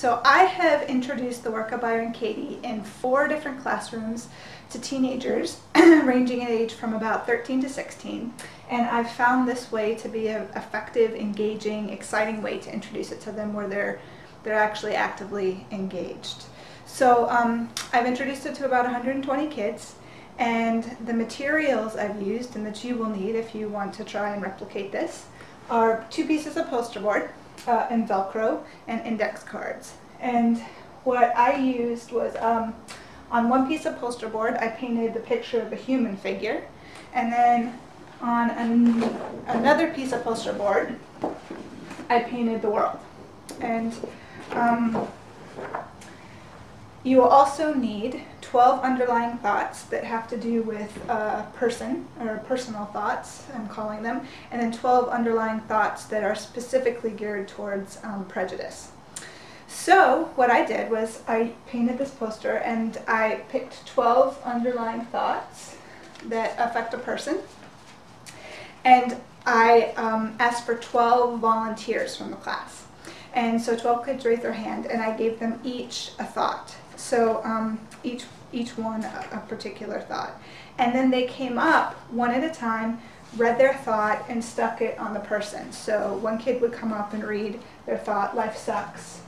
So I have introduced the work of Byron Katie in 4 different classrooms to teenagers ranging in age from about 13 to 16. And I've found this way to be an effective, engaging, exciting way to introduce it to them where they're actually actively engaged. So I've introduced it to about 120 kids, and the materials I've used and that you will need if you want to try and replicate this are 2 pieces of poster board and Velcro and index cards. And what I used was on one piece of poster board I painted the picture of a human figure, and then on another piece of poster board I painted the world. And you will also need 12 underlying thoughts that have to do with a person, or personal thoughts, I'm calling them, and then 12 underlying thoughts that are specifically geared towards prejudice. So what I did was I painted this poster and I picked 12 underlying thoughts that affect a person, and I asked for 12 volunteers from the class. And so 12 kids raised their hand, and I gave them each a thought. So each one a particular thought. And then they came up one at a time, read their thought, and stuck it on the person. So one kid would come up and read their thought, "Life sucks,"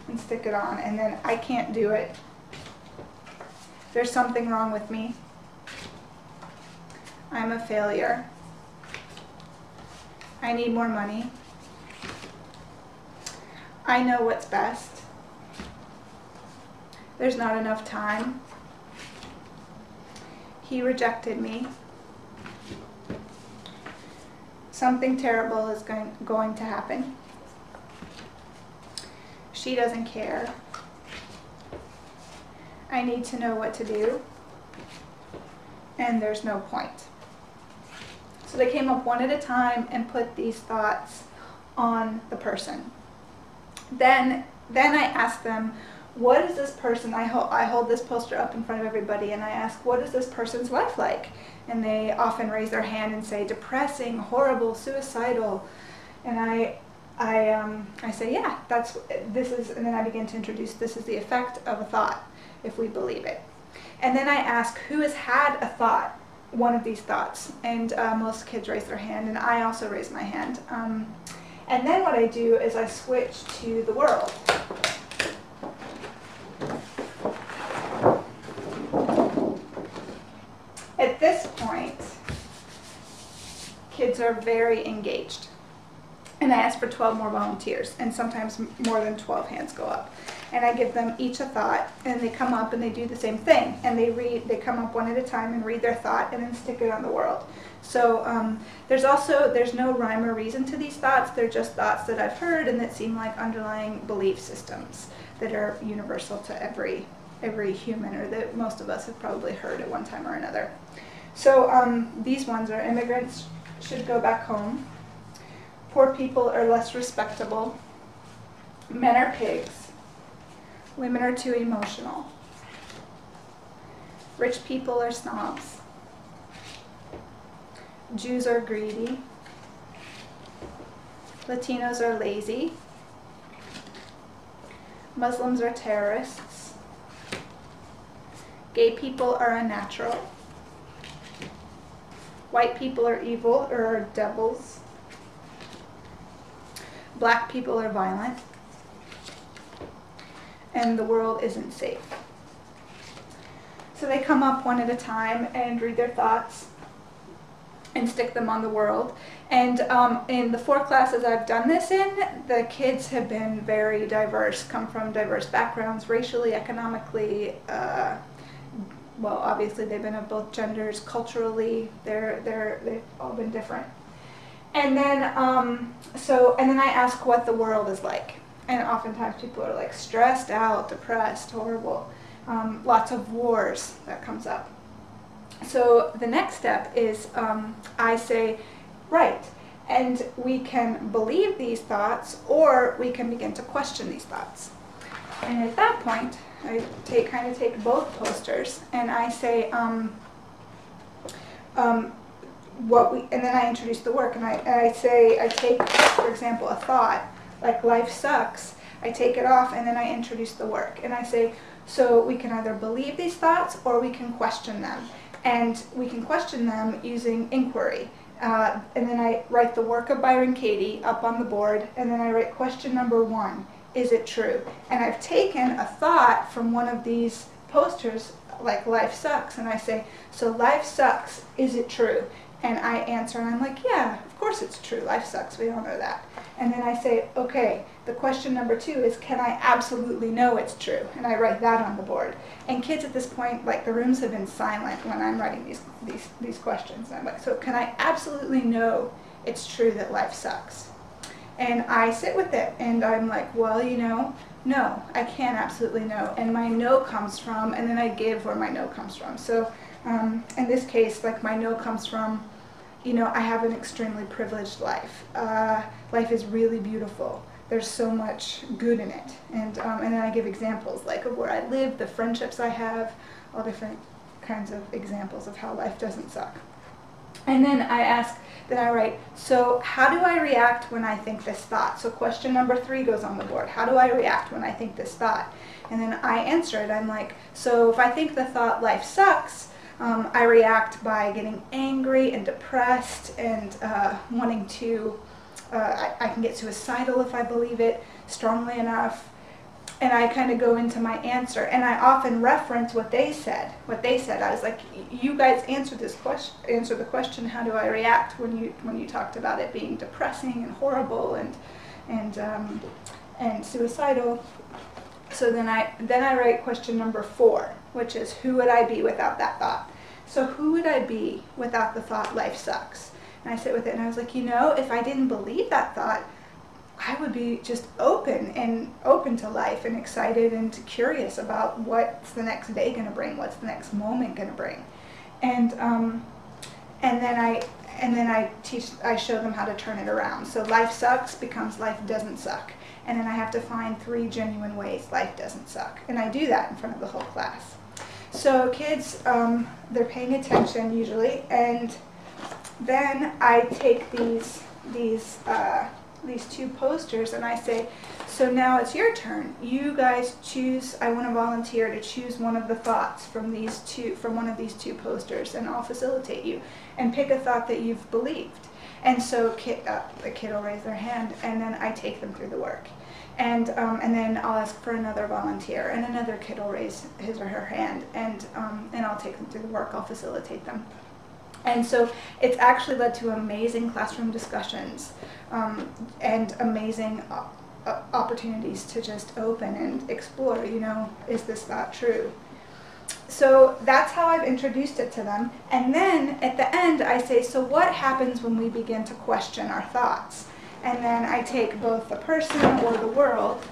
and stick it on. And then, "I can't do it," "There's something wrong with me," "I'm a failure," "I need more money," "I know what's best," "There's not enough time," "He rejected me," "Something terrible is going to happen," "She doesn't care," "I need to know what to do," and "There's no point." So they came up one at a time and put these thoughts on the person. Then I asked them, what is this person, I hold this poster up in front of everybody, and I ask, what is this person's life like? And they often raise their hand and say, depressing, horrible, suicidal. And I say, yeah, this is, and then I begin to introduce, this is the effect of a thought, if we believe it. And then I ask, who has had a thought, one of these thoughts? And most kids raise their hand, and I also raise my hand. And then what I do is I switch to the world. At this point, kids are very engaged. And I ask for 12 more volunteers, and sometimes more than 12 hands go up. And I give them each a thought, and they come up and they do the same thing. And they come up one at a time and read their thought and then stick it on the world. So there's no rhyme or reason to these thoughts. They're just thoughts that I've heard and that seem like underlying belief systems that are universal to every human, or that most of us have probably heard at one time or another. So these ones are: immigrants should go back home, poor people are less respectable, men are pigs, women are too emotional, rich people are snobs, Jews are greedy, Latinos are lazy, Muslims are terrorists, gay people are unnatural, white people are evil or are devils, black people are violent, and the world isn't safe. So they come up one at a time and read their thoughts and stick them on the world. And in the 4 classes I've done this in, the kids have been very diverse, come from diverse backgrounds, racially, economically, well, obviously they've been of both genders, culturally, they've all been different. And then, and then I ask what the world is like. And oftentimes people are like stressed out, depressed, horrible, lots of wars that comes up. So the next step is I say, right, and we can believe these thoughts, or we can begin to question these thoughts. And at that point, I kind of take both posters and I say, and then I introduce the work, and I say, I take, for example, a thought like "life sucks." I take it off, and then I introduce the work. And I say, so we can either believe these thoughts or we can question them. And we can question them using inquiry. And then I write the work of Byron Katie up on the board, and then I write question number 1, is it true? And I've taken a thought from one of these posters, like life sucks, and I say, so life sucks, is it true? And I answer, and I'm like, yeah, of course it's true, life sucks, we all know that. And then I say, okay, the question number 2 is, can I absolutely know it's true? And I write that on the board. And kids at this point, like, the rooms have been silent when I'm writing these questions. And I'm like, so can I absolutely know it's true that life sucks? And I sit with it, and I'm like, well, you know, no, I can't absolutely know. And my no comes from, and then I give where my no comes from. So in this case, like, my no comes from, you know, I have an extremely privileged life. Life is really beautiful. There's so much good in it. And then I give examples, like, of where I live, the friendships I have, all different kinds of examples of how life doesn't suck. And then I write, so how do I react when I think this thought? So question number 3 goes on the board. How do I react when I think this thought? And then I answer it. I'm like, so if I think the thought life sucks, I react by getting angry and depressed and wanting to, I can get suicidal if I believe it strongly enough. And I kind of go into my answer, and I often reference what they said. I was like, you guys answer the question, how do I react when you talked about it being depressing and horrible and suicidal. So then I write question number 4, which is, who would I be without that thought? So who would I be without the thought life sucks? And I sit with it, and I was like, you know, if I didn't believe that thought, I would be just open to life and excited and curious about what's the next day going to bring, what's the next moment going to bring. And then I show them how to turn it around. So life sucks becomes life doesn't suck. And then I have to find 3 genuine ways life doesn't suck. And I do that in front of the whole class. So kids, they're paying attention usually, and then I take these 2 posters and I say, so now it's your turn. You guys choose, I want to volunteer to choose one of the thoughts from one of these 2 posters, and I'll facilitate you. And pick a thought that you've believed. And so the kid will raise their hand, and then I take them through the work. And then I'll ask for another volunteer, and another kid will raise his or her hand, and I'll take them through the work, I'll facilitate them. And so it's actually led to amazing classroom discussions and amazing opportunities to just open and explore, you know, is this thought true? So that's how I've introduced it to them. And then at the end I say, so what happens when we begin to question our thoughts? And then I take both the person or the world,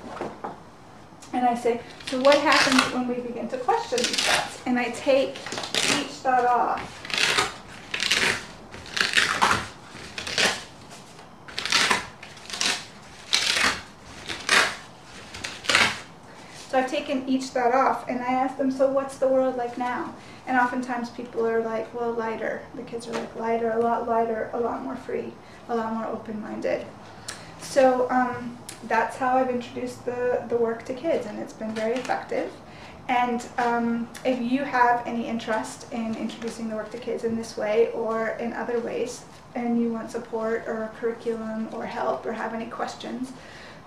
and I say, so what happens when we begin to question these thoughts? And I take each thought off. So I've taken each thought off, and I ask them, so what's the world like now? And oftentimes people are like, well, lighter. The kids are like, lighter, a lot more free, a lot more open-minded. So that's how I've introduced the work to kids, and it's been very effective. And if you have any interest in introducing the work to kids in this way or in other ways, and you want support or a curriculum or help or have any questions,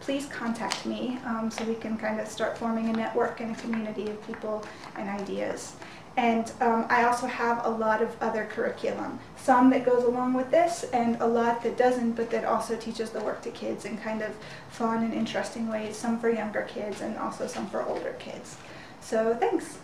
please contact me so we can kind of start forming a network and a community of people and ideas. And I also have a lot of other curriculum, some that goes along with this and a lot that doesn't, but that also teaches the work to kids in kind of fun and interesting ways, some for younger kids and also some for older kids. So thanks.